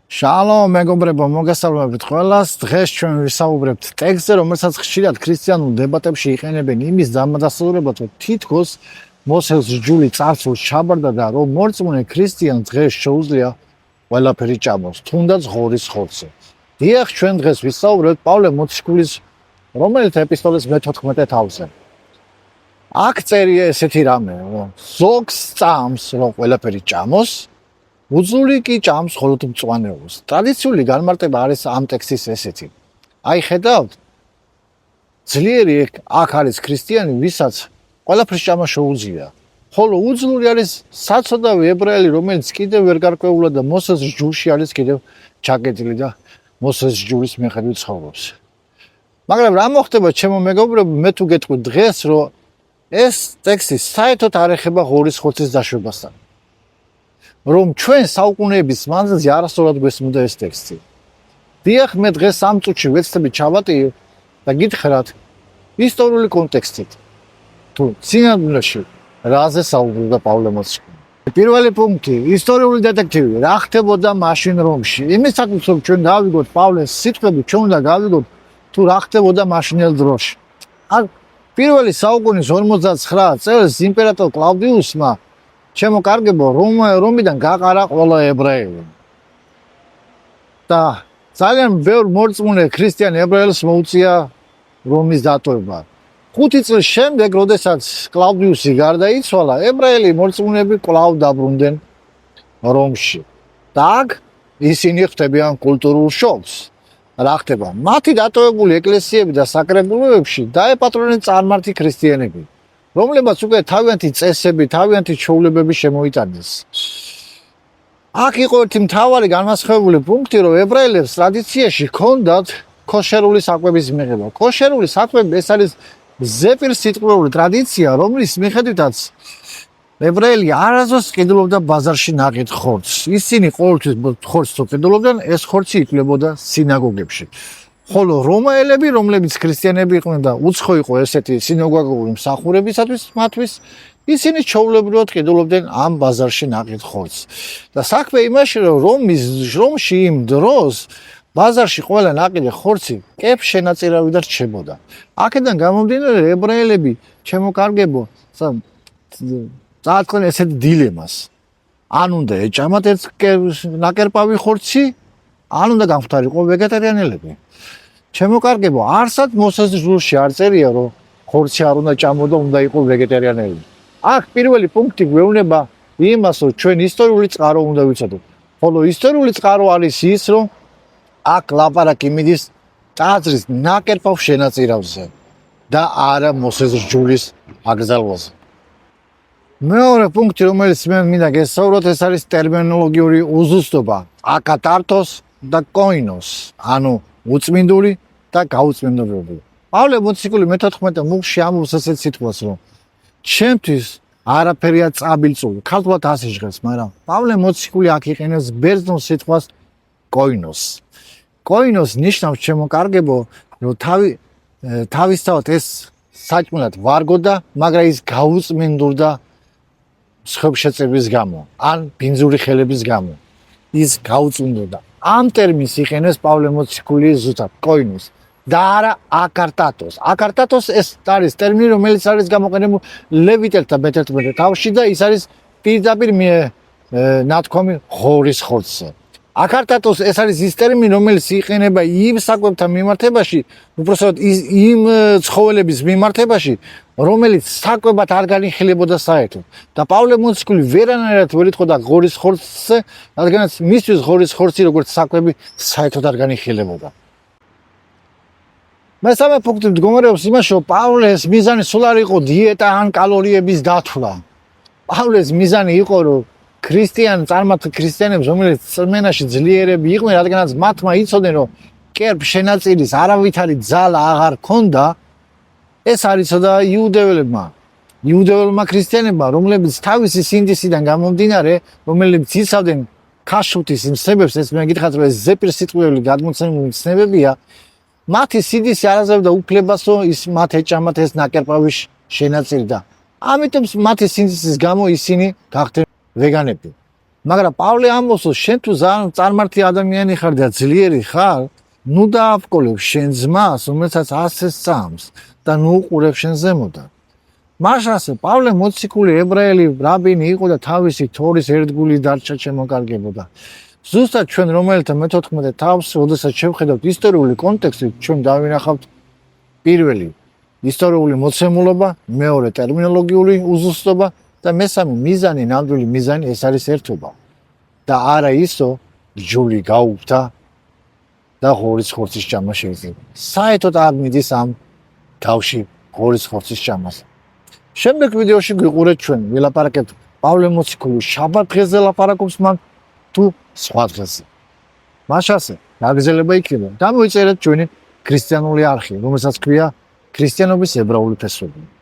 Shalom, მეგობრებო, მოგესალმებით ყველას. დღეს ჩვენ ვისაუბრებთ ტექსტზე, რომელსაც ხშირად ქრისტიანულ დებატებში იყენებენ იმის დამადასტურებლად, რომ თითქოს მოსელს ჯული წარსულს ჩაბარდა და რომ მორწმუნე ქრისტიანს დღეს შეუძლია ყველაფერი ჭამოს, თუნდაც ღორის ხორცი. დიახ, ჩვენ დღეს ვისაუბრებთ პავლე მოციქულის რომელიც ეპისტოლეს მე-14 თავზე. აქ წერია ესეთი რამე, რომ ზოგს წამს, რომ ყველაფერი ჭამოს, უძლური კი ჭამს მხოლოდ მწვანეულს. ტრადიციული განმარტება არის ამ ტექსტის ესეთი. აი ხედავთ, ძლიერი აქ არის ქრისტიანი, ვისაც ყველაფერს ჭამა შეუძლია. ხოლო უძლური არის საცოდავი ებრაელი, რომელიც კიდევ ვერ გარკვეულა და მოსეს ჯულში არის კიდევ ჩაკეტილი და მოსეს ჯულის მიხედვით ცხოვრობს. მაგრამ რა მოხდება, ჩემო მეგობრებო, მე თუ გეტყვით დღეს, რომ ეს ტექსტი საერთოდ არ ეხება ღორის ხორცის დაშვებასთან. რომ ჩვენ საუკუნეების მანძილზე არასდროს გვესმოდა ეს ტექსტი. დიახ, მე დღეს ამ წუთში ვეცდები ჩავატიო და გითხრათ ისტორიული კონტექსტით. თუ სინამდვილეში რაზე საუბრობდა პავლე მოციქული. პირველი პუნქტი, ისტორიული დეტექტივი, რა ხდებოდა მაშინ რომში. იმისათვის რომ ჩვენ გავიგოთ პავლეს სიტყვები, ჩვენ უნდა გავიგოთ თუ რა ხდებოდა მაშინელ დროში. ან პირველი საუკუნის 59 წელს იმპერატორ კლავდიუსმა ჩემო კარგებო, რომიდან გაყარა ყველა ებრაელი. და ძალიან ბევრ მორწმუნე ქრისტიან ებრაელს მოუწია რომის დატოვება. 5 წლის შემდეგ, როდესაც კლავდიუსი გარდაიცვალა, ებრაელი მორწმუნეები კვლავ დაბრუნდნენ რომში. და აქ ისინი ხვდებიან კულტურულ შოკს. რა ხდება? მათი დატოვებული ეკლესიები და საკრებულოებში დაეპატრონნენ წარმართი ქრისტიანები, რომლებაც უკვე თავიანთი წესები, თავიანთი ჩვეულებები შემოიტანეს. აქ იყო ერთი მთავარი განმასხვავებელი პუნქტი, რომ ებრაელებს ტრადიციაში ჰქონდათ ქოშერული საკვების მიღება. ქოშერული საკვები ეს არის ზეპირსიტყვიური ტრადიცია, რომლის მიხედვითაც ებრაელი არასდროს ყიდულობდა ბაზარში ნაყიდ ხორცს. ისინი ყოველთვის ხორცს ყიდულობდნენ, ეს ხორცი იკლებოდა სინაგოგებში. ხოლო რომაელები, რომლებიც ქრისტიანები იყვნენ და უცხო იყო ესეთი სინაგოგური მსახურებისათვის მათთვის, ისინი ჩვეულებრივად ყიდულობდნენ ამ ბაზარში ნაყიდ ხორცს. და საქმე იმაში, რომ რომში იმ დროს ბაზარში ყველა ნაყიდი ხორცი კეფ შენაწირავიდან რჩებოდა. აქედან გამომდინარე, ებრაელები, ჩემო კარგებო, წააწყდნენ ესეთ დილემას. ან უნდა ეჭამათ ერთ ნაკერპავი ხორცი, ან უნდა გამختارიყო ვეგეტარიანელები. ჩემო კარგებო, არსად მოსეს ჯულში არ წერია, რომ ხორცი არ უნდა ჭამო და უნდა იყო ვეგეტარიანელი. აქ პირველი პუნქტი გვეუბნება იმას, რომ ჩვენ ისტორიული წყარო უნდა ვიცოდოთ. ხოლო ისტორიული წყარო არის ის, რომ აქ ლაპარაკი მიდის ტაძრის ნაკერპავ შენაწირავზე და არა მოსეს ჯულის აკრძალვაზე. მეორე პუნქტი, რომელიც მე მინდა გესაუბროთ, ეს არის ტერმინოლოგიური უზუსტობა. აკატართოს და კოინოს, ანუ უწმინდური და გაუწმინდებული. პავლე მოციქული მე-14 მუხში ამბობს ასეთ სიტყვას, რომ ჩემთვის არაფერია წაბილწული. ქართულად ასე ჟღერს, მაგრამ პავლე მოციქული აქ იყენებს ბერძნულ სიტყვას კოინოს. კოინოს ნიშნავს, ჩემო კარგებო, რომ თავისთავად ეს საჭმელად ვარგოდა, მაგრამ ის გაუწმინდურდა სხეულშეწირვის გამო, ან ბინძური ხელების გამო. ის გაუწმინდურდა. ამ ტერმინს იყენებს პავლე მოციქული ზუსტად კოინოს და არა აკარტატოს. აკარტატოს ეს არის ტერმინი, რომელიც არის გამოყენებული ლევიტელთა მე-11 თავში და ის არის პირდაპირ ნათქვამი ღორის ხორცზე. აკარტატოს ეს არის ის ტერმინი, რომელიც იყენება იმ საკვებთან მიმართებაში, უпроსტად იმ ცხოველების მიმართებაში, რომელიც საკვებად არ განიხილებოდა საერთოდ. და პავლე მოციქული ვერანაირად ვერ იტყოდა ღორის ხორცზე, რადგანაც მისთვის ღორის ხორცი როგორც საკვები საერთოდ არ განიხილებოდა. მესამე პუნქტი მდგომარეობს იმაში, რომ პავლეს მიზანი სულ არ იყო დიეტა ან კალორიების დათვლა. პავლეს მიზანი იყო, რომ წარმართი ქრისტიანებს, რომელიც წმენაში ძლიერები იყვნენ, რადგანაც მათმა იცოდნენ, რომ კერპ შენაწირის არავითარი ძალა აღარ ქონდა, ეს არ იცოდა იუდეველმა ქრისტიანებმა, რომლებიც თავისი სინდისიდან გამომდინარე, რომლებიც იცავდნენ ქაშუთის მცნებებს, ეს მე გითხრათ, რომ ეს ზეპირსიტყვიერი გადმოცემული მცნებებია, მათი სინდისი არ აძლევდა უფლებას, რომ მათ ეჭამათ ეს ნაკერპავი შენაწირი და ამიტომ მათი სინდისის გამო ისინი გახდნენ ვეგანები. მაგრამ პავლე ამბობს, შენ თუ ძალიან წარმართი ადამიანი ხარ და ძლიერი ხარ, ნუ დაავკოლებ შენ ძმას, რომელსაც ასე სწამს და ნუ უყურებ შენ ზემოდან. მაშასე პავლე მოციქული ებრაელი რაბინი იყო და თავისი თორის ერთგული დარჩა შემოკარგებოდა. ზუსტად ჩვენ რომელთა მე-14 თავს, როდესაც შევხედავთ ისტორიული კონტექსტით, ჩვენ დავინახავთ პირველი ისტორიული მოცემულობა, მეორე ტერმინოლოგიური უზუსტობა და მესამე მიზანი, ნამდვილი მიზანი ეს არის ერთობა. და არა ისო რჯული გაუგდა და ღორის ხორცის ჭამა შეიძლება. საერთოდ არ მიდის ამ თავში ღორის ხორცის ჭამას. შემდეგ ვიდეოში გვიყურეთ ჩვენ ვილაპარაკებთ პავლე მოციქული შაბათ დღეზე ლაპარაკობს მან თუ სხვა დღეზე. მაშასე გაგრძელება იქნება. დამოიწერეთ ჩვენი ქრისტიანული არხი, რომელსაც ქვია ქრისტიანობის ებრაული ფესვები.